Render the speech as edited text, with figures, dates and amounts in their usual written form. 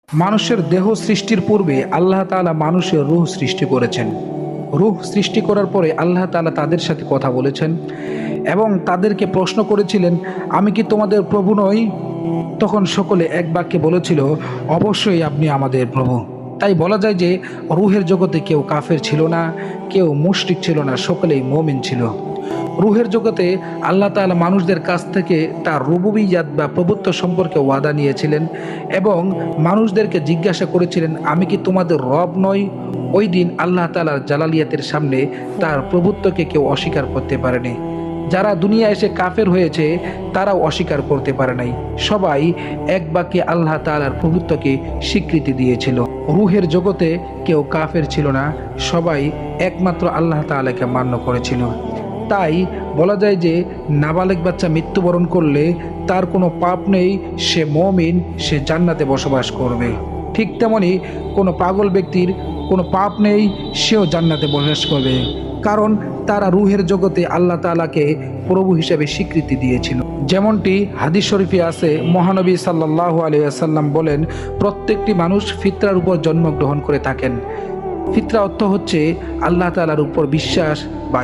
মানুষের দেহ সৃষ্টির পূর্বে আল্লাহ তাআলা মানুষের রূহ সৃষ্টি করেছেন। রূহ সৃষ্টি করার পরে আল্লাহ তাআলা তাদের সাথে কথা বলেছেন এবং তাদেরকে প্রশ্ন করেছিলেন, আমি কি তোমাদের প্রভু নই? তখন সকলে এক বাক্যে বলেছিল, অবশ্যই আপনি আমাদের প্রভু। তাই বলা যায় যে রূহের জগতে কেউ কাফের ছিল না, কেউ মুশরিক ছিল না, সকলেই মুমিন ছিল। রূহের জগতে আল্লাহ তাআলা মানুষদের কাছ থেকে তার রুবুবিয়্যাত বা প্রভুত্ব সম্পর্কে ওয়াদা নিয়েছিলেন এবং মানুষদেরকে জিজ্ঞাসা করেছিলেন, আমি কি তোমাদের রব নই? ওই দিন আল্লাহ তাআলার জালালিয়াতের সামনে তার প্রভুত্বকে কেউ অস্বীকার করতে পারেনি। যারা দুনিয়া এসে কাফের হয়েছে তারাও অস্বীকার করতে পারে নাই। সবাই এক বাক্যে আল্লাহ তাআলার প্রভুত্বকে স্বীকৃতি দিয়েছিল। রূহের জগতে কেউ কাফের ছিল না, সবাই একমাত্র আল্লাহ তাআলাকে মান্য করেছিল। তাই বলা যায় যে নাবালেগ বাচ্চা মৃত্যুবরণ করলে তার কোনো পাপ নেই, সে মুমিন, সে জান্নাতে বসবাস করবে। ঠিক তেমনি কোনো পাগল ব্যক্তির কোনো পাপ নেই, সেও জান্নাতে বসবাস করবে, কারণ তারা রূহের জগতে আল্লাহ তাআলাকে প্রভু হিসেবে স্বীকৃতি দিয়েছিল। যেমনটি হাদিস শরীফে আছে, মহানবী সাল্লাল্লাহু আলাইহি ওয়াসাল্লাম বলেন, প্রত্যেকটি মানুষ ফিতরার উপর জন্মগ্রহণ করে থাকেন। ফিতরা অর্থ হচ্ছে আল্লাহ তাআলার উপর বিশ্বাস বা